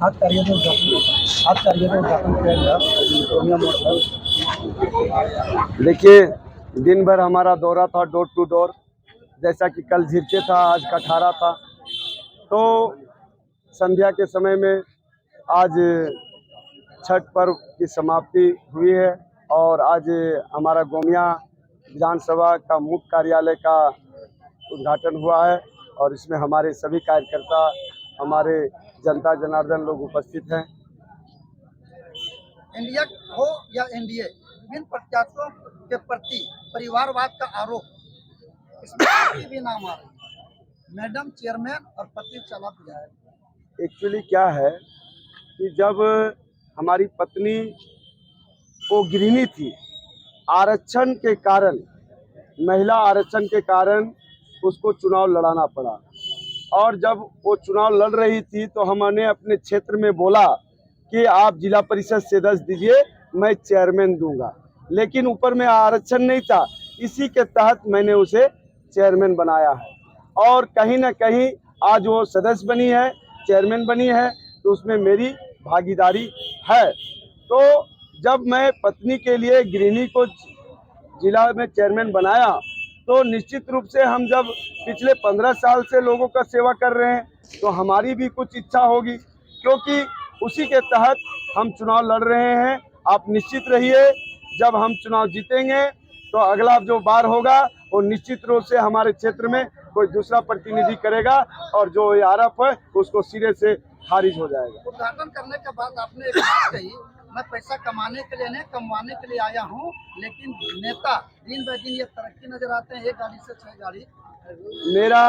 आज कार्य जो उद्घाटन आज कार्य जो उद्घाटन किया गया गोमिया मोड़ पर। देखिए, दिन भर हमारा दौरा था डोर टू डोर। जैसा कि कल झिरके था, आज कठारा था। तो संध्या के समय में आज छठ पर्व की समाप्ति हुई है और आज हमारा गोमिया विधानसभा का मुख्य कार्यालय का उद्घाटन हुआ है और इसमें हमारे सभी कार्यकर्ता, हमारे जनता जनार्दन लोग उपस्थित हैं। इंडिया हो या एनडीए, विभिन्न प्रत्याशियों के प्रति परिवारवाद का आरोप, इसमें पति भी नाम आ रही है, मैडम चेयरमैन और पति चला विधायक। एक्चुअली क्या है कि जब हमारी पत्नी को गृहिणी थी, आरक्षण के कारण, महिला आरक्षण के कारण उसको चुनाव लड़ाना पड़ा और जब वो चुनाव लड़ रही थी तो हमने अपने क्षेत्र में बोला कि आप जिला परिषद सदस्य दीजिए, मैं चेयरमैन दूंगा। लेकिन ऊपर में आरक्षण नहीं था, इसी के तहत मैंने उसे चेयरमैन बनाया है और कहीं ना कहीं आज वो सदस्य बनी है, चेयरमैन बनी है, तो उसमें मेरी भागीदारी है। तो जब मैं पत्नी के लिए गृहिणी को जिला में चेयरमैन बनाया तो निश्चित रूप से हम जब पिछले 15 साल से लोगों का सेवा कर रहे हैं तो हमारी भी कुछ इच्छा होगी, क्योंकि उसी के तहत हम चुनाव लड़ रहे हैं। आप निश्चित रहिए, जब हम चुनाव जीतेंगे तो अगला जो बार होगा वो निश्चित रूप से हमारे क्षेत्र में कोई दूसरा प्रतिनिधि करेगा और जो आरोप है उसको सिरे से खारिज हो जाएगा। उद्घाटन करने के बाद आपने एक बात कही, मैं पैसा कमाने के लिए नहीं, कमवाने के लिए आया हूँ, लेकिन नेता दिन ब दिन ये तरक्की नजर आते हैं, एक गाड़ी से 6 गाड़ी। मेरा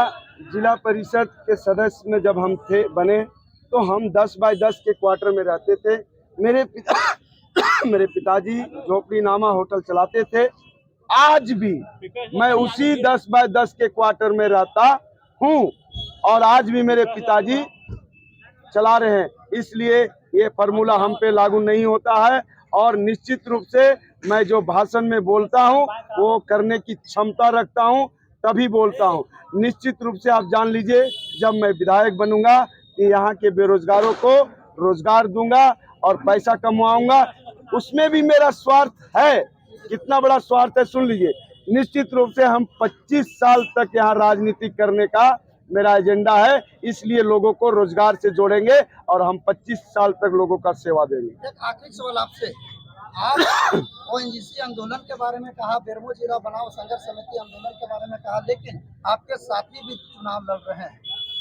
जिला परिषद के सदस्य में जब हम बने तो हम 10 बाय 10 के क्वार्टर में रहते थे। मेरे पिताजी झोपड़ी नामा होटल चलाते थे। आज भी मैं उसी 10 बाय 10 के क्वार्टर में रहता हूँ और आज भी मेरे पिताजी चला रहे हैं। इसलिए ये फार्मूला हम पे लागू नहीं होता है और निश्चित रूप से मैं जो भाषण में बोलता हूँ वो करने की क्षमता रखता हूँ, तभी बोलता हूँ। निश्चित रूप से आप जान लीजिए, जब मैं विधायक बनूंगा कि यहाँ के बेरोजगारों को रोजगार दूंगा और पैसा कमाऊंगा। उसमें भी मेरा स्वार्थ है। कितना बड़ा स्वार्थ है सुन लीजिए। निश्चित रूप से हम 25 साल तक यहाँ राजनीति करने का मेरा एजेंडा है, इसलिए लोगों को रोजगार से जोड़ेंगे और हम 25 साल तक लोगों का सेवा देंगे। एक आखिरी सवाल आपसे, आप ओएनजीसी आंदोलन के बारे में कहा, बेरमो जीरा बनाओ संघर्ष समिति आंदोलन के बारे में कहा, लेकिन आपके साथी भी चुनाव लड़ रहे हैं,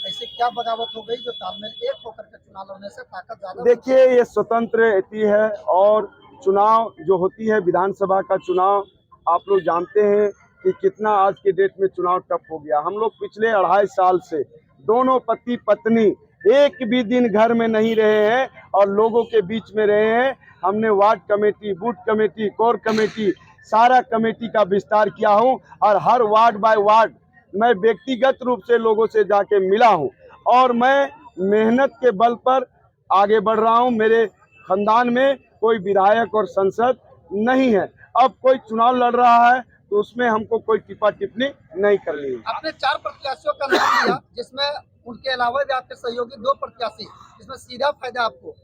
ऐसे क्या बगावत हो गई जो तालमेल एक होकर के चुनाव लड़ने से ताकत ज्यादा? देखिए, ये स्वतंत्र एटी है और चुनाव जो होती है विधानसभा का चुनाव, आप लोग जानते हैं कि कितना आज के डेट में चुनाव टफ हो गया। हम लोग पिछले 2.5 साल से दोनों पति पत्नी एक भी दिन घर में नहीं रहे हैं और लोगों के बीच में रहे हैं। हमने ward committee, booth committee, core committee, सारा कमेटी का विस्तार किया हूं और हर वार्ड बाय वार्ड मैं व्यक्तिगत रूप से लोगों से जाके मिला हूं और मैं मेहनत के बल पर आगे बढ़ रहा हूं। मेरे खानदान में कोई विधायक और सांसद नहीं है। अब कोई चुनाव लड़ रहा है तो उसमें हमको कोई टिप्पा टिप्पणी नहीं करनी है। आपने 4 प्रत्याशियों का नाम लिया, जिसमें उनके अलावा भी आपके सहयोगी 2 प्रत्याशी, जिसमें सीधा फायदा आपको।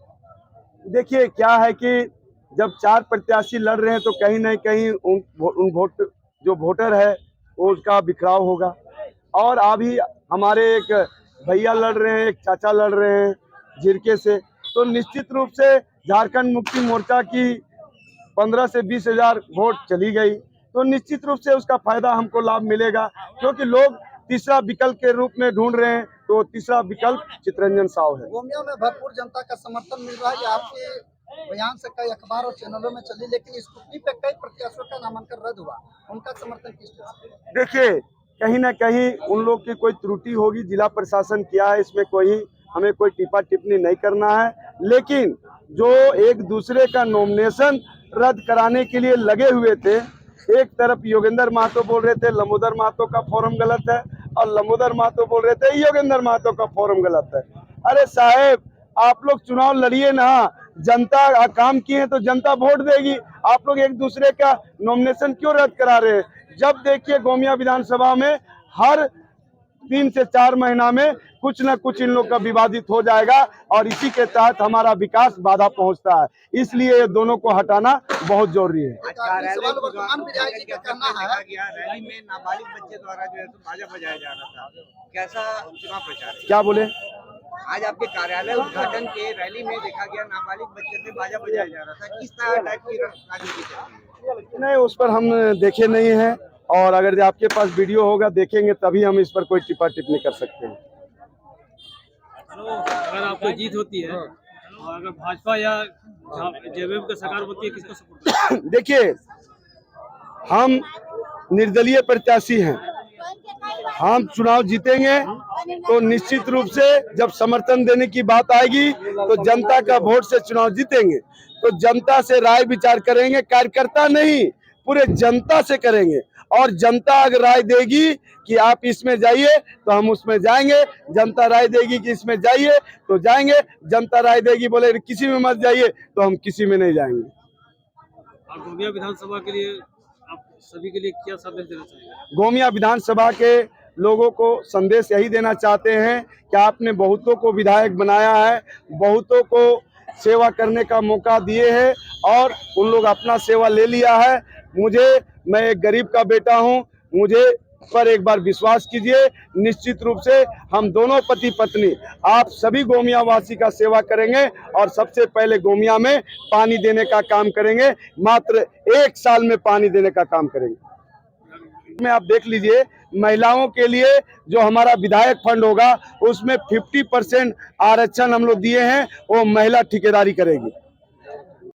देखिए, क्या है कि जब 4 प्रत्याशी लड़ रहे हैं तो कहीं न कहीं जो वोटर है वो उसका बिखराव होगा और अभी हमारे एक भैया लड़ रहे हैं, एक चाचा लड़ रहे हैं झिरके से, तो निश्चित रूप से झारखंड मुक्ति मोर्चा की 15 से 20 हजार वोट चली गई, तो निश्चित रूप से उसका फायदा हमको लाभ मिलेगा, क्योंकि लोग तीसरा विकल्प के रूप में ढूंढ रहे हैं। तो तीसरा विकल्प चितरंजन साव है। गोमिया में भरपूर जनता का समर्थन मिल रहा है, आपके बयान से कई अखबार और चैनलों में चली, लेकिन स्कूटी पे कई प्रत्याशियों का नामांकन रद्द हुआ, उनका समर्थन किस तरह से? देखिए, कहीं ना कहीं उन लोग की कोई त्रुटि होगी, जिला प्रशासन किया है, इसमें हमें कोई टिप्पा टिप्पणी नहीं करना है। लेकिन जो एक दूसरे का नॉमिनेशन रद्द कराने के लिए लगे हुए थे, एक तरफ योगेंद्र महतो बोल रहे थे लंबोदर महतो का फॉर्म गलत है और लंबोदर महतो बोल रहे थे योगेंद्र महतो का फॉर्म गलत है। अरे साहेब, आप लोग चुनाव लड़िए ना, जनता काम किए हैं तो जनता वोट देगी। आप लोग एक दूसरे का नॉमिनेशन क्यों रद्द करा रहे हैं? जब देखिए गोमिया विधानसभा में हर 3 से 4 महीना में कुछ न कुछ इन लोग का विवादित हो जाएगा और इसी के तहत हमारा विकास बाधा पहुंचता है। इसलिए ये दोनों को हटाना बहुत जरूरी है। एक आखिरी सवाल वर्तमान विधायक जी का कहना है रैली में नाबालिग बच्चे द्वारा जो है बाजा बजाया जा रहा था, कैसा चुनाव प्रचार है? क्या बोले? आज आपके कार्यालय उद्घाटन के रैली में देखा गया नाबालिग बच्चे से बाजा बजाया जा रहा था, किस तरह टाइप की राजनीति चल रही है? नहीं, उस पर हम देखे नहीं हैं और अगर आपके पास वीडियो होगा देखेंगे तभी हम इस पर कोई टिप्पा टिप्पणी कर सकते हैं। अगर आपको जीत होती है और अगर भाजपा या जेवीएम का सरकार होती है, किसको सपोर्ट करेंगे? देखिए, हम निर्दलीय प्रत्याशी हैं। हम चुनाव जीतेंगे तो निश्चित रूप से जब समर्थन देने की बात आएगी तो जनता का वोट से चुनाव जीतेंगे। तो जनता से राय विचार करेंगे, कार्यकर्ता नहीं, पूरे जनता से करेंगे। और जनता अगर राय देगी कि आप इसमें जाइए तो हम उसमें जाएंगे, जनता राय देगी कि इसमें जाइए तो जाएंगे, जनता राय देगी बोले किसी में मत जाइए तो हम किसी में नहीं जाएंगे। और गोमिया विधानसभा के लिए आप सभी के लिए क्या संदेश देना चाहेंगे? गोमिया विधानसभा के लोगों को संदेश यही देना चाहते हैं कि आपने बहुतों को विधायक बनाया है, बहुतों को सेवा करने का मौका दिए हैं और उन लोग अपना सेवा ले लिया है। मैं एक गरीब का बेटा हूं, मुझे पर एक बार विश्वास कीजिए, निश्चित रूप से हम दोनों पति पत्नी आप सभी गोमिया वासी का सेवा करेंगे और सबसे पहले गोमिया में पानी देने का काम करेंगे। मात्र 1 साल में पानी देने का काम करेंगे। में आप देख लीजिए, महिलाओं के लिए जो हमारा विधायक फंड होगा उसमें 50% आरक्षण हम लोग दिए हैं, वो महिला ठेकेदारी करेगी।